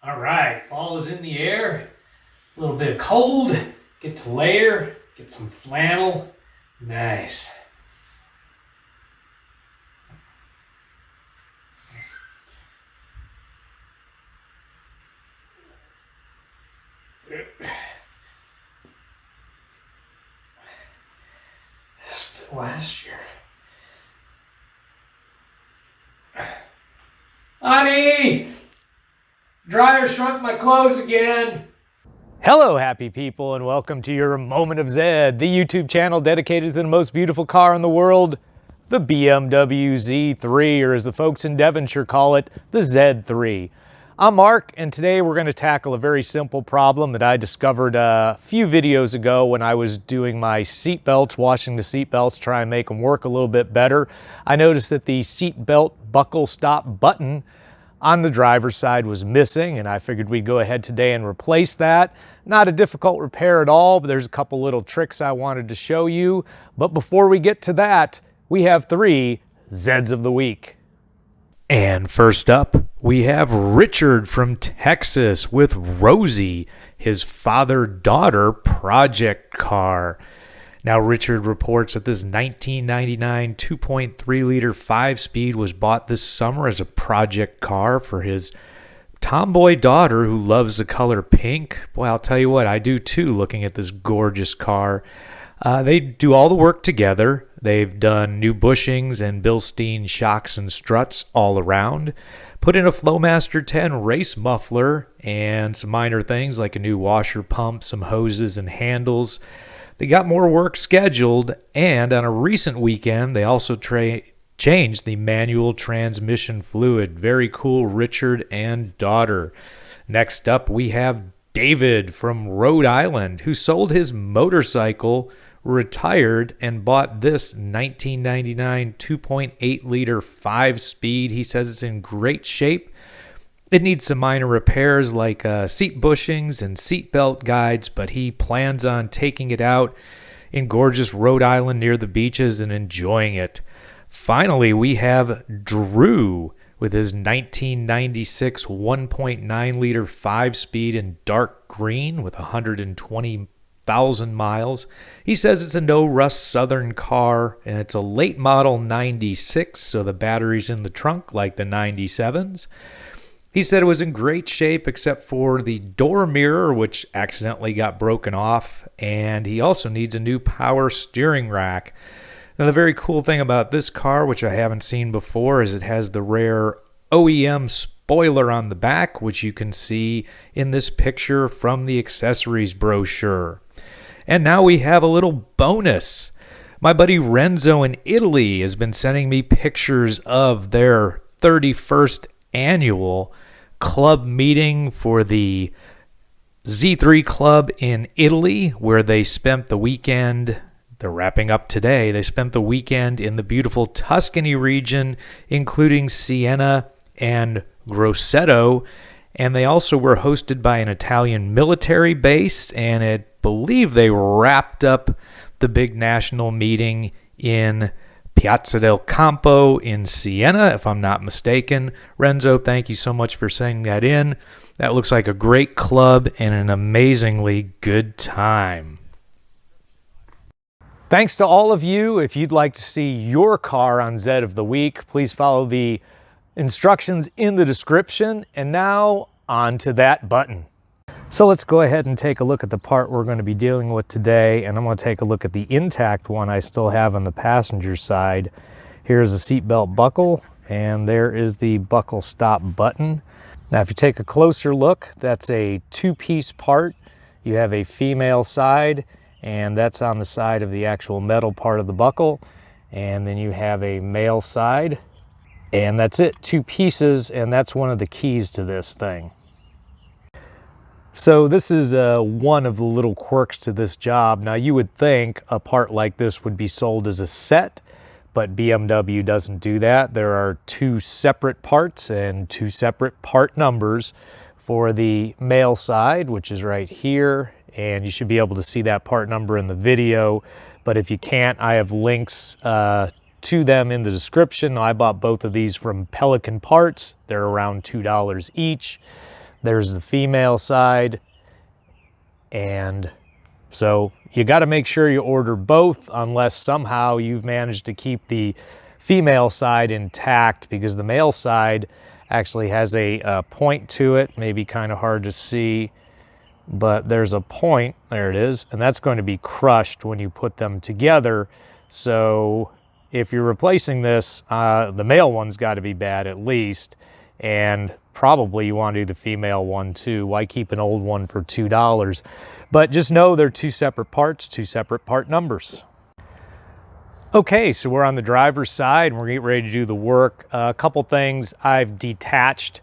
All right, fall is in the air. A little bit of cold. Get to layer, get some flannel. Nice. This fit last year. Honey! Dryer shrunk my clothes again. Hello, happy people, and welcome to your Moment of Zed, the YouTube channel dedicated to the most beautiful car in the world, the BMW Z3, or as the folks in Devonshire call it, the Z3. I'm Mark, and today we're going to tackle a very simple problem that I discovered a few videos ago when I was doing my seatbelts, washing the seatbelts, try and make them work a little bit better. I noticed that the seatbelt buckle stop button on the driver's side was missing, and I figured we'd go ahead today and replace that. Not a difficult repair at all, but there's a couple little tricks I wanted to show you. But before we get to that, we have 3 Zeds of the week. And first up, we have Richard from Texas with Rosie, his father-daughter project car. Now, Richard reports that this 1999 2.3-liter 5-speed was bought this summer as a project car for his tomboy daughter who loves the color pink. Boy, I'll tell you what, I do too, looking at this gorgeous car. They do all the work together. They've done new bushings and Bilstein shocks and struts all around. Put in a Flowmaster 10 race muffler and some minor things like a new washer pump, some hoses and handles. They got more work scheduled, and on a recent weekend, they also changed the manual transmission fluid. Very cool, Richard and daughter. Next up, we have David from Rhode Island, who sold his motorcycle, retired, and bought this 1999 2.8-liter 5-speed. He says it's in great shape. It needs some minor repairs like seat bushings and seatbelt guides, but he plans on taking it out in gorgeous Rhode Island near the beaches and enjoying it. Finally, we have Drew with his 1996 1.9-liter 5-speed in dark green with 120,000 miles. He says it's a no-rust Southern car, and it's a late model 96, so the battery's in the trunk like the 97s. He said it was in great shape except for the door mirror, which accidentally got broken off, and he also needs a new power steering rack. Now, the very cool thing about this car, which I haven't seen before, is it has the rare OEM spoiler on the back, which you can see in this picture from the accessories brochure. And now we have a little bonus. My buddy Renzo in Italy has been sending me pictures of their 31st annual club meeting for the Z3 Club in Italy, where they spent the weekend. They're wrapping up today. They spent the weekend in the beautiful Tuscany region, including Siena and Grosseto, and they also were hosted by an Italian military base, and I believe they wrapped up the big national meeting in Piazza del Campo in Siena, if I'm not mistaken. Renzo, thank you so much for sending that in. That looks like a great club and an amazingly good time. Thanks to all of you. If you'd like to see your car on Zed of the Week, please follow the instructions in the description. And now, on to that button. So let's go ahead and take a look at the part we're going to be dealing with today, and I'm going to take a look at the intact one I still have on the passenger side. Here's the seatbelt buckle, and there is the buckle stop button. Now, if you take a closer look, that's a 2-piece part. You have a female side, and that's on the side of the actual metal part of the buckle, and then you have a male side, and that's it, 2 pieces, and that's one of the keys to this thing. So this is one of the little quirks to this job. Now, you would think a part like this would be sold as a set, but BMW doesn't do that. There are 2 separate parts and 2 separate part numbers for the male side, which is right here, and you should be able to see that part number in the video. But if you can't, I have links to them in the description. I bought both of these from Pelican parts. They're around $2 each. there's the female side. And so you got to make sure you order both, unless somehow you've managed to keep the female side intact, because the male side actually has a point to it. Maybe kind of hard to see, but there's a point, there it is, and that's going to be crushed when you put them together. So if you're replacing this, the male one's got to be bad at least, and probably you want to do the female one too. Why keep an old one for $2? But just know they're two separate parts, two separate part numbers. Okay, so we're on the driver's side and we're getting ready to do the work. A couple things. I've detached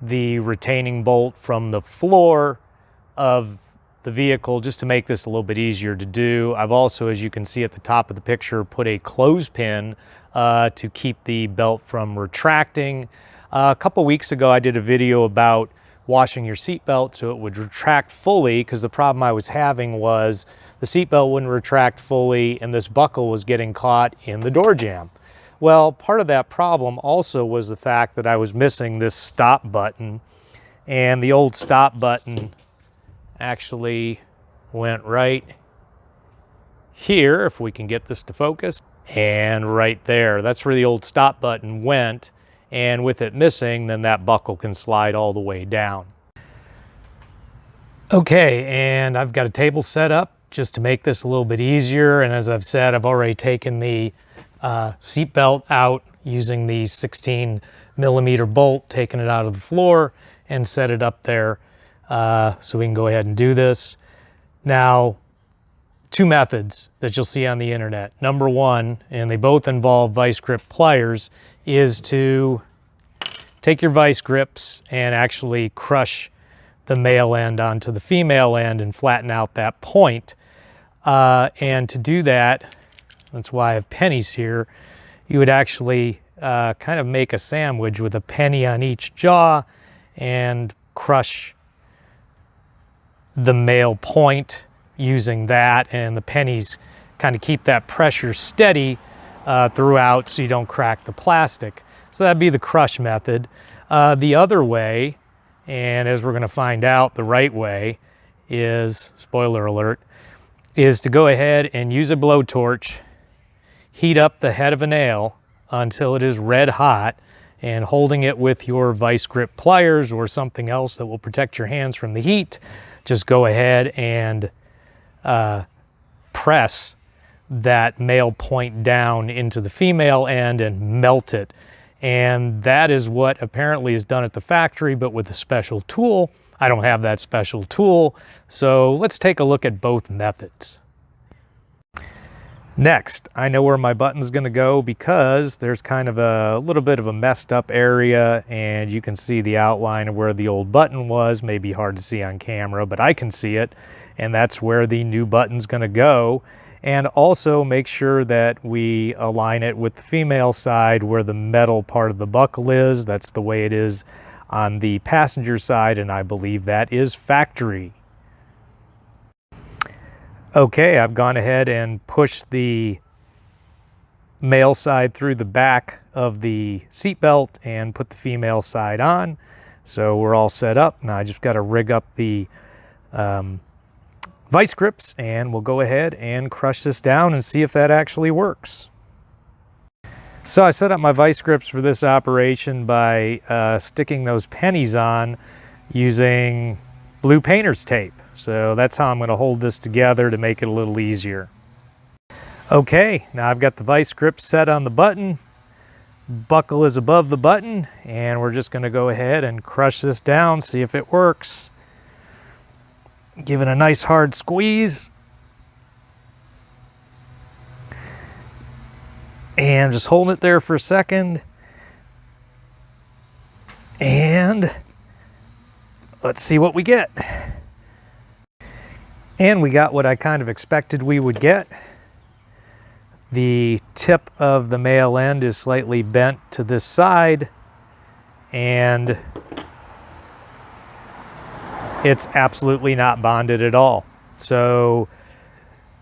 the retaining bolt from the floor of the vehicle just to make this a little bit easier to do. I've also, as you can see at the top of the picture, put a clothespin to keep the belt from retracting. A couple weeks ago, I did a video about washing your seatbelt so it would retract fully, because the problem I was having was the seatbelt wouldn't retract fully and this buckle was getting caught in the door jamb. Well, part of that problem also was the fact that I was missing this stop button, and the old stop button actually went right here, if we can get this to focus, and right there. That's where the old stop button went. And with it missing, then that buckle can slide all the way down. Okay, and I've got a table set up just to make this a little bit easier. And as I've said, I've already taken the seat belt out using the 16mm bolt, taken it out of the floor and set it up there so we can go ahead and do this. Now, two methods that you'll see on the internet. Number one, and they both involve vice grip pliers, is to take your vice grips and actually crush the male end onto the female end and flatten out that point. And to do that, that's why I have pennies here, you would actually kind of make a sandwich with a penny on each jaw and crush the male point using that, and the pennies kind of keep that pressure steady throughout so you don't crack the plastic. So that'd be the crush method. The other way, and as we're going to find out, the right way is, spoiler alert, is to go ahead and use a blowtorch, heat up the head of a nail until it is red hot, and holding it with your vice grip pliers or something else that will protect your hands from the heat, just go ahead and press that male point down into the female end and melt it. And that is what apparently is done at the factory, but with a special tool. I don't have that special tool, so let's take a look at both methods. Next, I know where my button's going to go because there's kind of a little bit of a messed up area, and you can see the outline of where the old button was. Maybe hard to see on camera, but I can see it, and that's where the new button's going to go. And also make sure that we align it with the female side where the metal part of the buckle is. That's the way it is on the passenger side, and I believe that is factory. Okay, I've gone ahead and pushed the male side through the back of the seatbelt and put the female side on. So we're all set up. Now I just got to rig up the vice grips, and we'll go ahead and crush this down and see if that actually works. So I set up my vice grips for this operation by sticking those pennies on using blue painter's tape. So that's how I'm going to hold this together to make it a little easier. Okay, now I've got the vice grip set on the button. Buckle is above the button, and we're just going to go ahead and crush this down, see if it works. Give it a nice hard squeeze. And just hold it there for a second. And let's see what we get. And we got what I kind of expected we would get. The tip of the male end is slightly bent to this side, and it's absolutely not bonded at all. So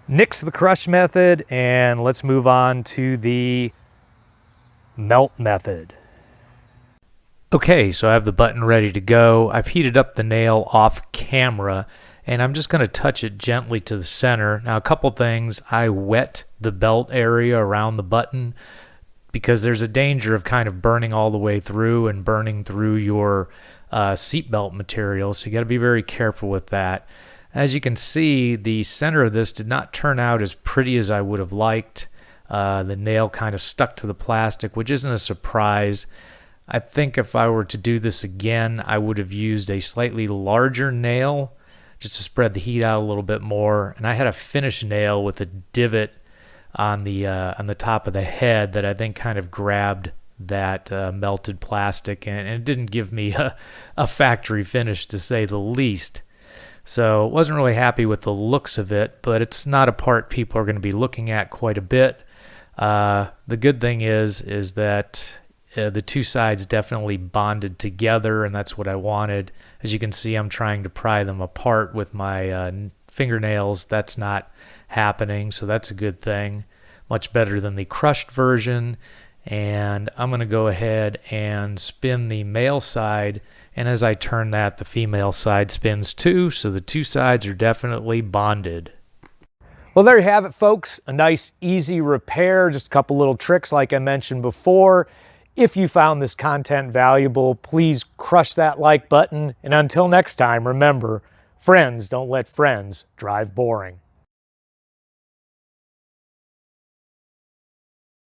nix the crush method, and let's move on to the melt method. Okay, so I have the button ready to go. I've heated up the nail off camera, and I'm just going to touch it gently to the center. Now, a couple things. I wet the belt area around the button because there's a danger of kind of burning all the way through and burning through your seatbelt material, so you got to be very careful with that. As you can see, the center of this did not turn out as pretty as I would have liked. The nail kind of stuck to the plastic, which isn't a surprise. I think if I were to do this again, I would have used a slightly larger nail just to spread the heat out a little bit more. And I had a finish nail with a divot on the top of the head that I think kind of grabbed that melted plastic, and it didn't give me a factory finish, to say the least. So wasn't really happy with the looks of it, but it's not a part people are going to be looking at quite a bit. The good thing is that the two sides definitely bonded together, and that's what I wanted. As you can see, I'm trying to pry them apart with my fingernails. That's not happening, so that's a good thing. Much better than the crushed version. And I'm going to go ahead and spin the male side, and as I turn that, the female side spins too, so the two sides are definitely bonded. Well, there you have it, folks. A nice, easy repair. Just a couple little tricks like I mentioned before. If you found this content valuable, please crush that like button. And until next time, remember, friends don't let friends drive boring.